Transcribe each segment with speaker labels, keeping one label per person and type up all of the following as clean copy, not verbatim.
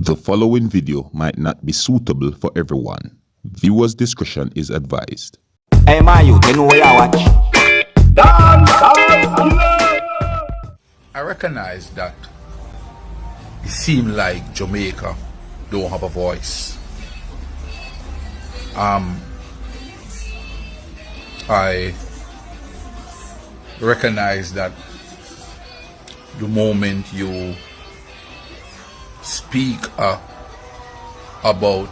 Speaker 1: The following video might not be suitable for everyone. Viewers' discretion is advised.
Speaker 2: Hey man, you know where I watch? Dancehall.
Speaker 3: I recognize that it seems like Jamaica don't have a voice. I recognize that the moment you speak about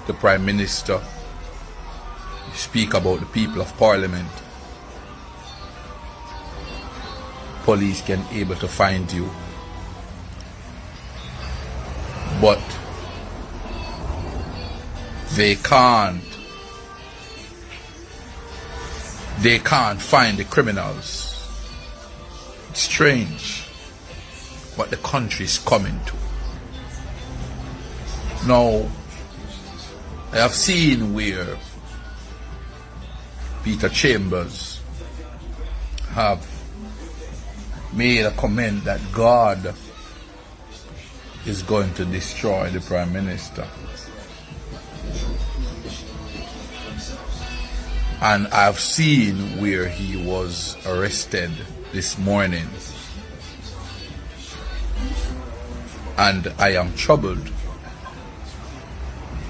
Speaker 3: the Prime Minister, you speak about the people of Parliament, police can able to find you. But they can't find the criminals. It's strange what the country is coming to. Now, I have seen where Peter Chambers have made a comment that God is going to destroy the Prime Minister. And I've seen where he was arrested this morning. And I am troubled.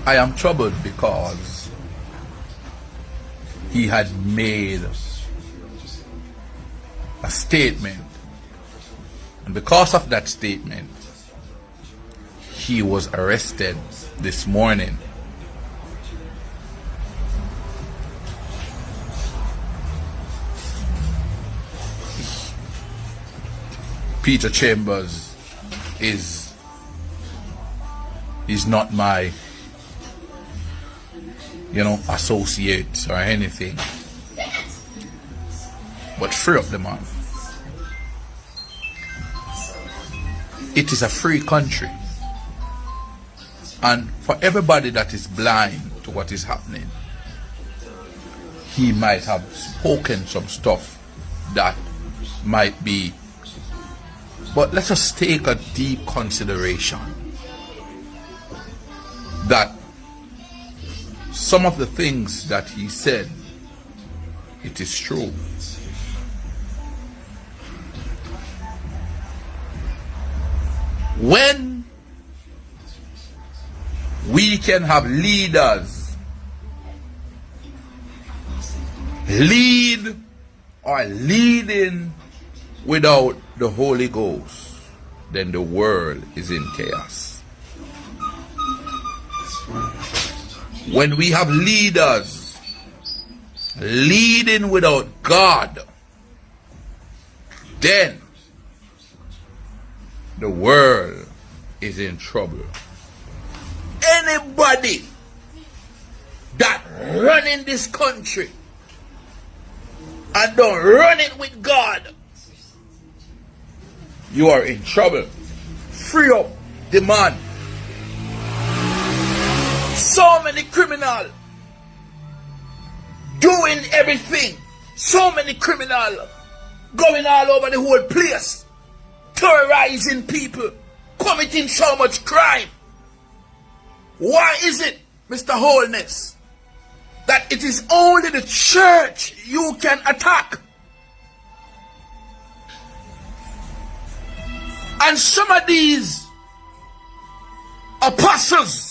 Speaker 3: I am troubled because he had made a statement. And because of that statement, he was arrested this morning. Peter Chambers is not my associate or anything, but free up the man. It is a free country, and for everybody that is blind to what is happening, he might have spoken some stuff that might be, but let us take a deep consideration that some of the things that he said, it is true. When we can have leaders lead or leading without the Holy Ghost, then the world is in chaos. When we have leaders leading without God, then the world is in trouble. Anybody that run in this country and don't run it with God, you are in trouble. Free up the man. So many criminals doing everything. So many criminals going all over the whole place, terrorizing people, committing so much crime. Why is it, Mr. Holness, that it is only the church you can attack? And some of these apostles,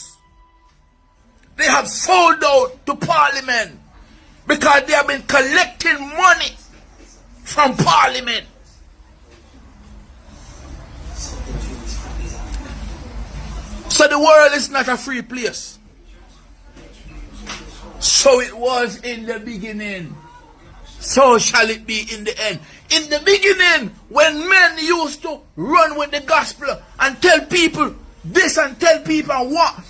Speaker 3: they have sold out to Parliament because they have been collecting money from Parliament. So the world is not a free place. So it was in the beginning, so shall it be in the end. In the beginning, when men used to run with the gospel and tell people this and tell people what,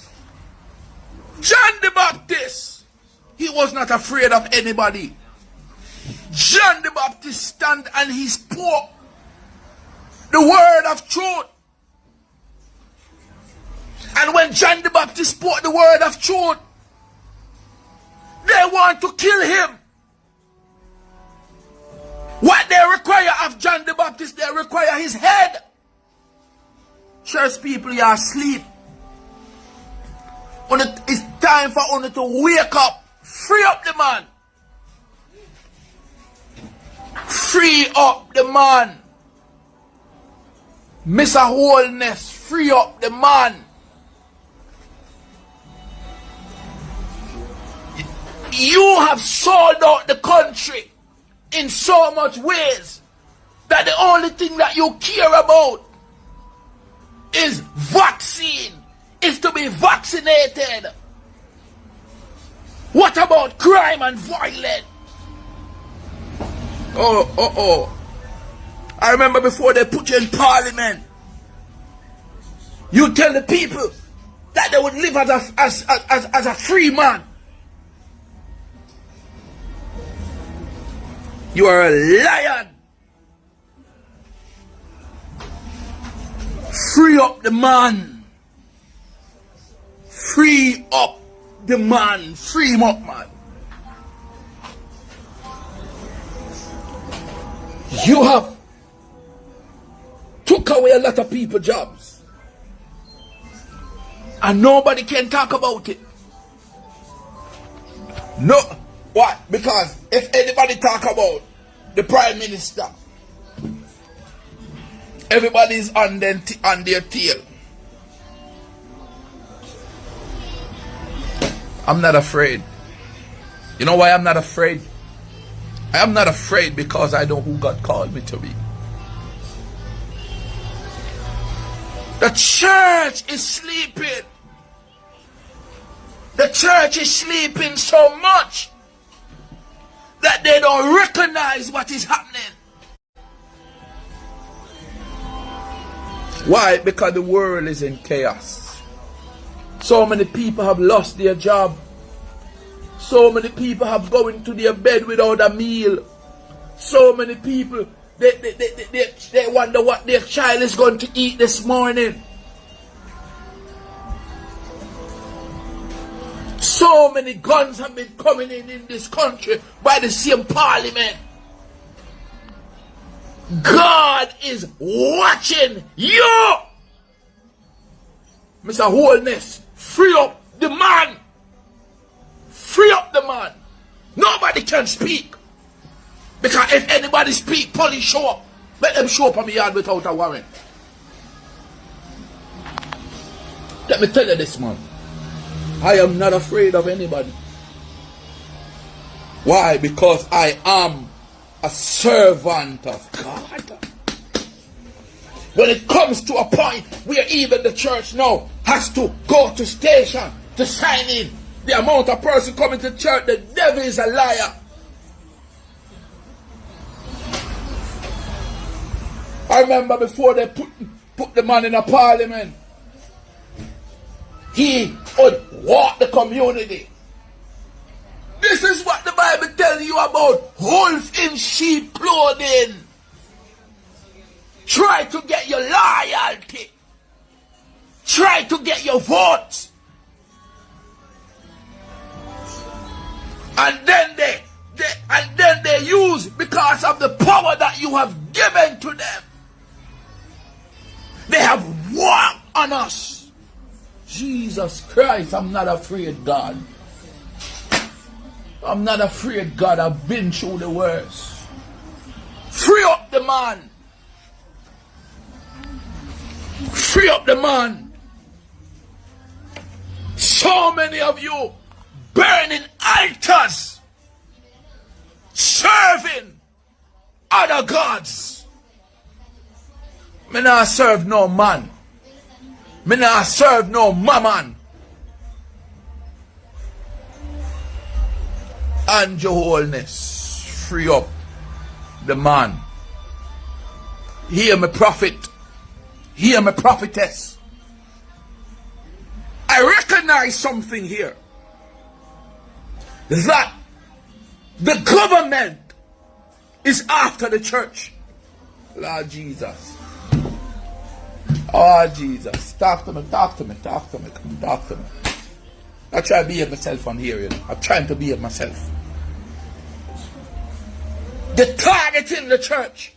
Speaker 3: John the Baptist, he was not afraid of anybody. John the Baptist stand and he spoke the word of truth. And when John the Baptist spoke the word of truth, they want to kill him. What they require of John the Baptist, they require his head. Church people, you are asleep. It's time for you to wake up. Free up the man. Free up the man. Mr. Holness, free up the man. You have sold out the country in so much ways that the only thing that you care about is vaccine, is to be vaccinated. What about crime and violence? I remember before they put you in parliament, you tell the people that they would live as a free man. You are a lion. Free up the man. Free up the man. Free him up, man. You have took away a lot of people's jobs. And nobody can talk about it. No. Why? Because if anybody talk about the Prime Minister, everybody's on their tail. I'm not afraid. You know why I'm not afraid? I am not afraid because I know who God called me to be. The church is sleeping. The church is sleeping so much that they don't recognize what is happening. Why? Because the world is in chaos. So many people have lost their job. So many people have gone to their bed without a meal. So many people, they wonder what their child is going to eat this morning. So many guns have been coming in this country by the same parliament. God is watching you. Mr. Holness, free up the man. Free up the man. Nobody can speak. Because if anybody speak, police show up. Let them show up on my yard without a warrant. Let me tell you this, man. I am not afraid of anybody. Why? Because I am a servant of God. When it comes to a point where even the church now has to go to station to sign in, the amount of person coming to church, the devil is a liar. I remember before they put the man in a parliament, he would walk the community. This is what the Bible tells you about wolf in sheep clothing. Try to get your loyalty. Try to get your votes. And then they use, because of the power that you have given to them, they have walked on us. Jesus Christ, I'm not afraid, God. I'm not afraid, God. I've been through the worst. Free up the man. Free up the man. So many of you burning altars, serving other gods. Me not serve no man. Me not serve no mammon. Andrew Holness, free up the man. Hear me, prophet. Hear me, prophetess. I recognize something here. That the government is after the church. Lord Jesus. Oh, Jesus. Talk to me, talk to me, talk to me, come talk to me. I try to behave myself on here, you know. I'm trying to behave myself. They're targeting the church.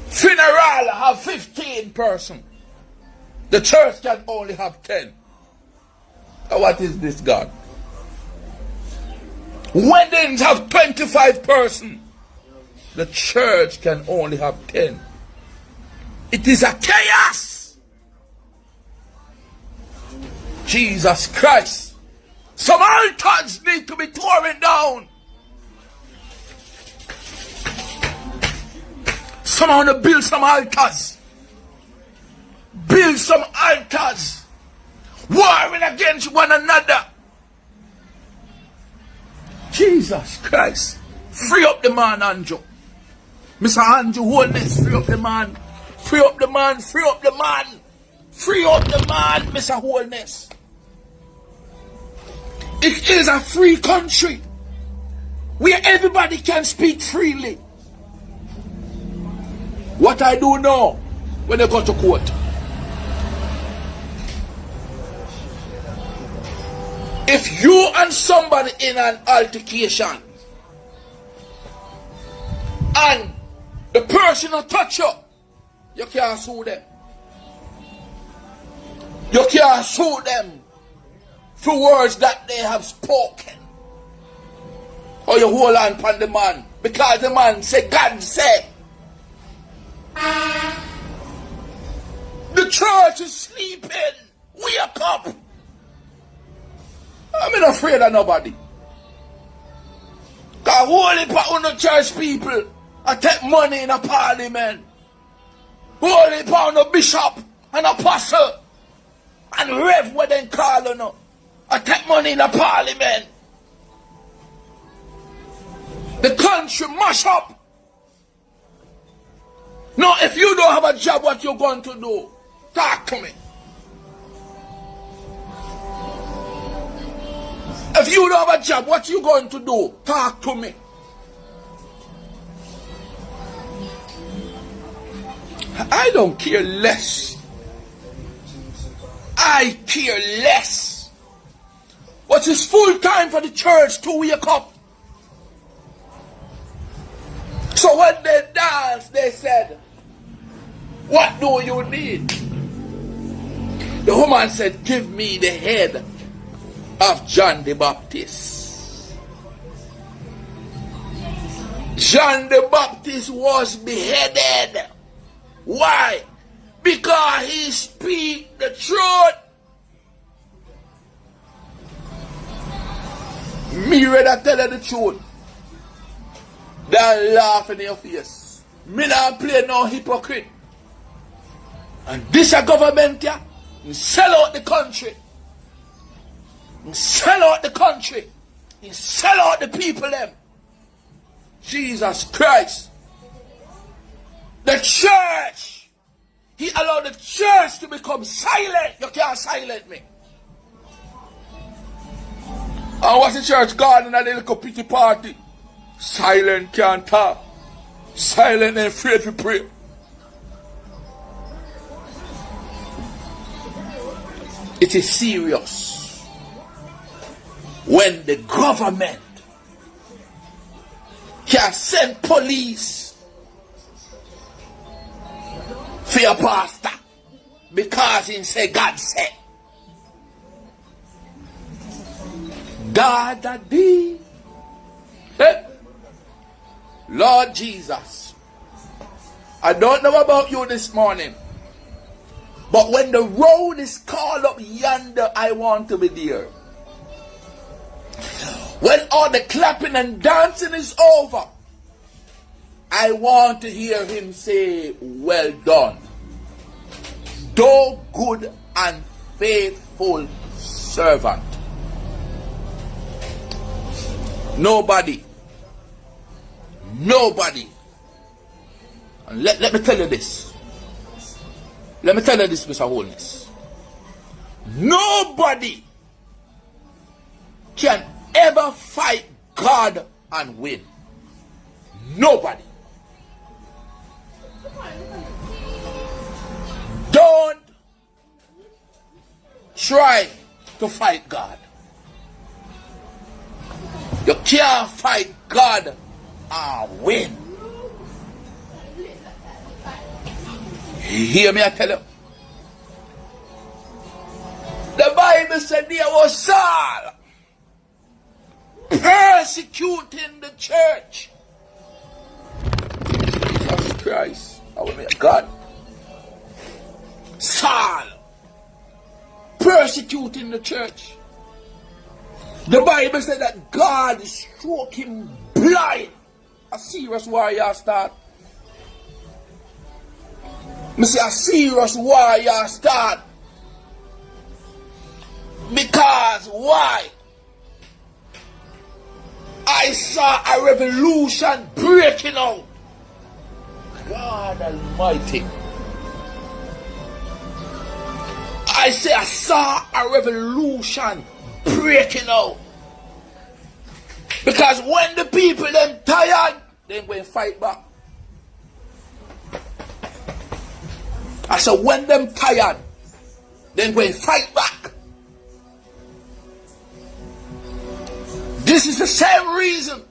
Speaker 3: Funeral have 15 person. The church can only have 10. What is this, God? Weddings have 25 persons. The church can only have 10. It is a chaos. Jesus Christ. Some altars need to be torn down. Someone to build some altars. Build some altars. Warring against one another. Jesus Christ. Free up the man, Andrew. Mr. Andrew Holness, free up the man. Free up the man, free up the man. Free up the man, Mr. Holness. It is a free country where everybody can speak freely. What I do know when they go to court. If you and somebody in an altercation and the person will touch you, you can't sue them. You can't sue them for words that they have spoken. Or you hold on upon the man because the man say, God say. The church is sleeping. Wake up. I'm not afraid of nobody. Because holy part of the church people I take money in a parliament. Holy part of bishop and apostle and rev what they call on. I take money in a parliament. The country mash up. No, if you don't have a job, what you going to do? Talk to me. If you don't have a job, what you going to do? Talk to me. I don't care less. I care less. What is full time for the church to wake up? So when they danced, they said, what do you need? The woman said, give me the head of John the Baptist. John the Baptist was beheaded. Why? Because he speak the truth. Me rather tell her the truth than laugh in your face. Me not play no hypocrite. And this a government here, sell out the country. Sell out the country. Sell out the people them. Jesus Christ. The church. He allowed the church to become silent. You can't silence me. And what's the church garden at the little pity party? Silent, can't talk. Silent and afraid to pray. It is serious when the government can send police for your pastor because he say God said. God thee. Lord Jesus, I don't know about you this morning, but when the road is called up yonder, I want to be there. When all the clapping and dancing is over, I want to hear him say, well done, thou good and faithful servant. Nobody. And let me tell you this. Let me tell you this, Mr. Holness. Nobody can ever fight God and win. Nobody. Don't try to fight God. You can't fight God and win. You hear me, I tell you? Bible said there was Saul persecuting the church. Jesus Christ, our God. Saul persecuting the church. The Bible said that God struck him blind. A serious warrior start. Me say a serious warrior start. Because why? I saw a revolution breaking out. God Almighty. I say I saw a revolution breaking out. Because when the people them tired, they go and fight back. I said when them tired, they go and fight back. This is the same reason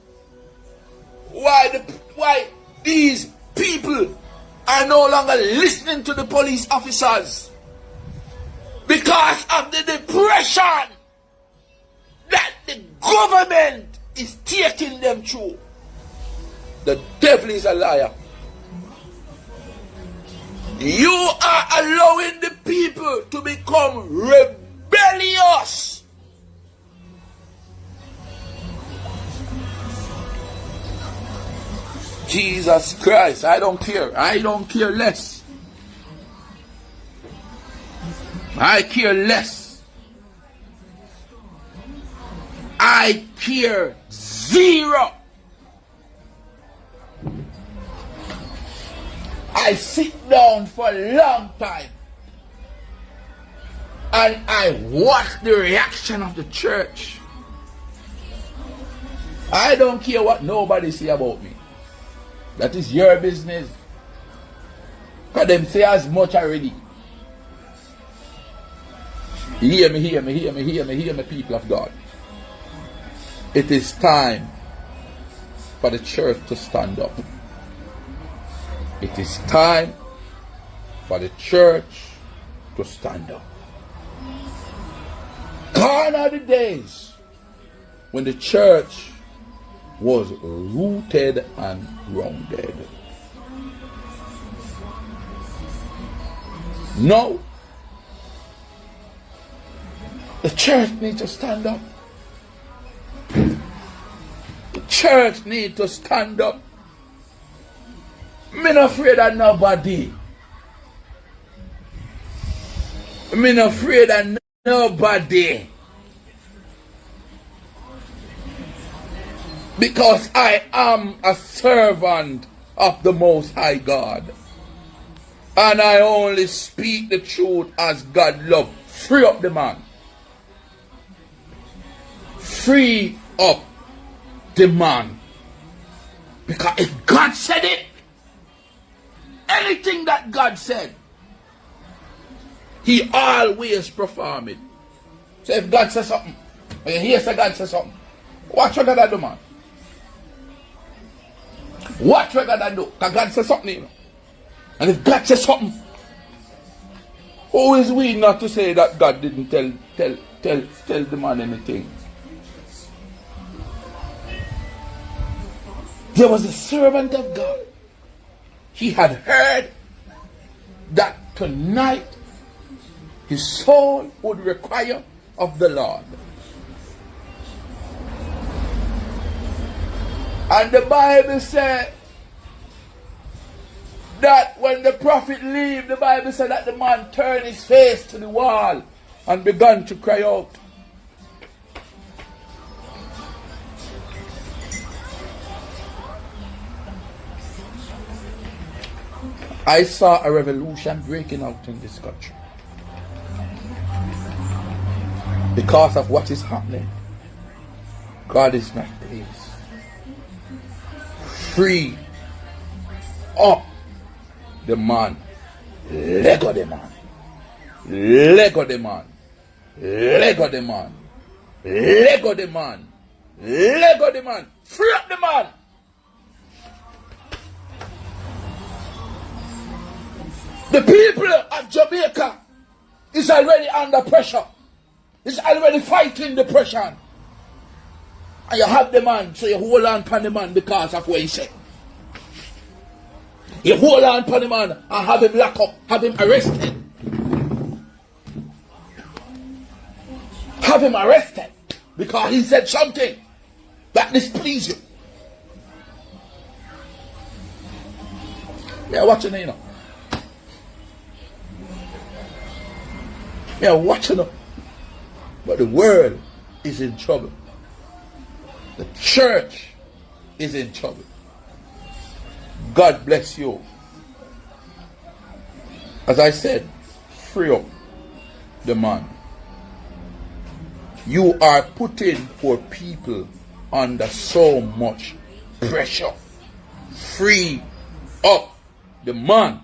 Speaker 3: why these people are no longer listening to the police officers. Because of the depression that the government is taking them through. The devil is a liar. You are allowing the people to become rebellious. Jesus Christ, I don't care. I don't care less. I care less. I care zero. I sit down for a long time and I watch the reaction of the church. I don't care what nobody say about me. That is your business. Because them say as much already. Hear me, people of God. It is time for the church to stand up. It is time for the church to stand up. Gone are the days when the church was rooted and grounded. No. The church needs to stand up. The church needs to stand up. Me not afraid of nobody. Me not afraid of nobody. Because I am a servant of the Most High God. And I only speak the truth as God love. Free up the man. Free up the man. Because if God said it, anything that God said, He always perform it. So if God says something, when you hear God say something, watch what God do, man. Watch what God do. Because God says something, you know. And if God says something, who is we not to say that God didn't tell the man anything? There was a servant of God. He had heard that tonight his soul would require of the Lord. And the Bible said that when the prophet left, the Bible said that the man turned his face to the wall and began to cry out. I saw a revolution breaking out in this country. Because of what is happening, God is not pleased. Free up the man. Let go the man. Let go the man. Let go the man. Let go the man. Let go the man. Free up the man. The people of Jamaica is already under pressure. It's already fighting depression. And you have the man, so you hold on to the man because of what he said. You hold on to the man and have him locked up, have him arrested. Have him arrested because he said something that displeased you. Yeah, watching it, you know. Yeah, watching it. But the world is in trouble. The church is in trouble. God bless you. As I said, free up the man. You are putting poor people under so much pressure. Free up the man.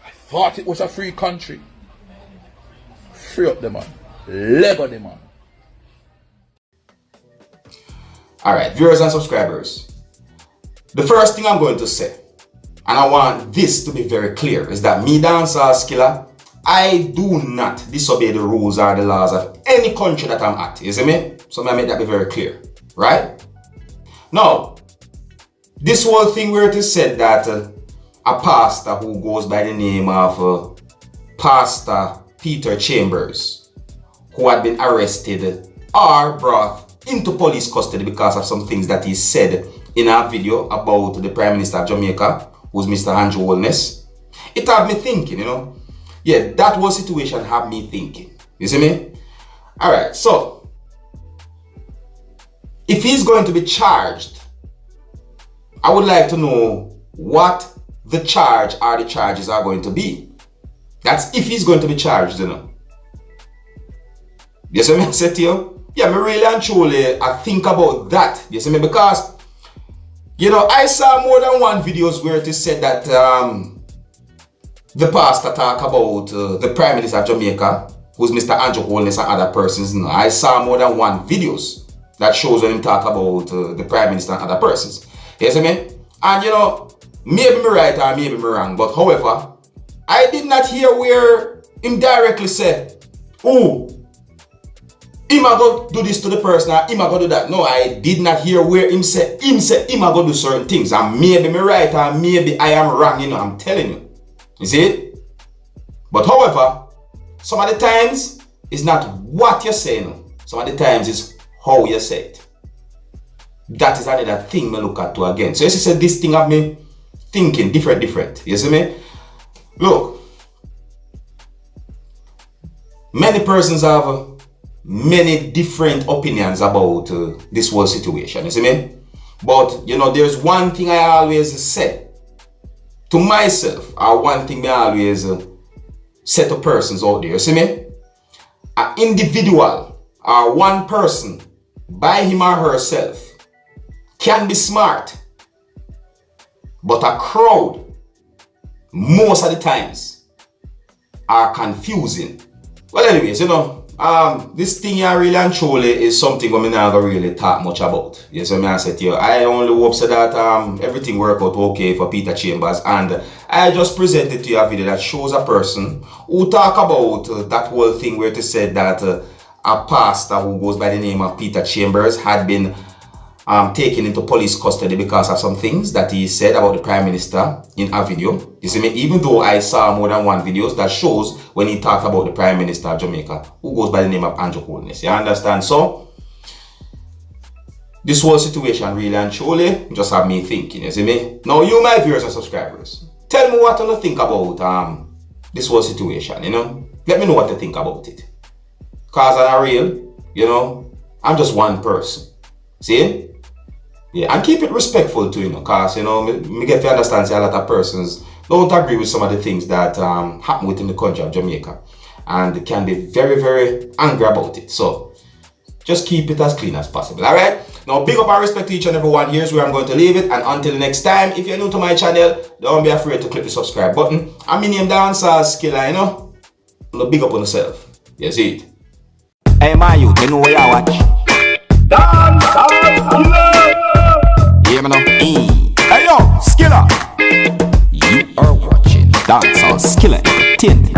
Speaker 3: I thought it was a free country. Free up the man. Labor the man.
Speaker 4: Alright, viewers and subscribers. The first thing I'm going to say, and I want this to be very clear, is that me, Dancehall Skilla, I do not disobey the rules or the laws of any country that I'm at. You see me? So I make that be very clear. Right? Now, this whole thing where it is said that a pastor who goes by the name of Pastor Peter Chambers, who had been arrested or brought into police custody because of some things that he said in a video about the Prime Minister of Jamaica, who's Mr. Andrew Holness, it had me thinking, you know. Yeah, that whole situation had me thinking. You see me? Alright, so if he's going to be charged, I would like to know what the charge or the charges are going to be. That's if he's going to be charged, you know. You see me? I said to you? Yeah, me really and truly, I think about that. You see me? Because, you know, I saw more than one videos where it is said that the pastor talk about the Prime Minister of Jamaica, who's Mr. Andrew Holness and other persons. You know, I saw more than one videos that shows when him talk about the Prime Minister and other persons. You see me? And you know, maybe me right or maybe me wrong, but however, I did not hear where him directly said, oh, him a go do this to the person or him a go do that. No, I did not hear where him say him a go do certain things. And maybe me right or maybe I am wrong, you know, I'm telling you. You see it? But however, some of the times it's not what you're saying. Some of the times it's how you say it. That is another thing me look at too again. So as you said, this thing have me thinking different. You see me? Look, many persons have many different opinions about this whole situation. You see me? But you know, there's one thing I always say to myself, or one thing I always say to persons out there. You see me? An individual or one person by him or herself can be smart, but a crowd most of the times are confusing. Well, anyways, you know, this thing here really and truly is something we not gonna really talk much about. Yes, I said to you, I only hope so that everything work out okay for Peter Chambers, and I just presented to you a video that shows a person who talk about that whole thing where it is said that a pastor who goes by the name of Peter Chambers had been taken into police custody because of some things that he said about the Prime Minister in a video. You see me? Even though I saw more than one videos that shows when he talked about the Prime Minister of Jamaica, who goes by the name of Andrew Holness. You understand? So, this whole situation really and truly just have me thinking. You see me? Now, you, my viewers and subscribers, tell me what you think about this whole situation. You know, let me know what you think about it. Cause I'm real, you know, I'm just one person. See? Yeah, and keep it respectful too, you know, cause you know, me get to understand say a lot of persons don't agree with some of the things that happen within the country of Jamaica, and they can be very, very angry about it. So just keep it as clean as possible. All right. Now, big up and respect to each and every one. Here's where I'm going to leave it. And until next time, if you're new to my channel, don't be afraid to click the subscribe button. I'm my name Dancehall Skilla, you know. No, big up on yourself. You see it.
Speaker 2: Hey, my youth, you know where I watch?
Speaker 3: Dancehall Skilla.
Speaker 2: Yeah, man. Hey, yo, Skilla. You are watching Dancehall Skilla Entertainment.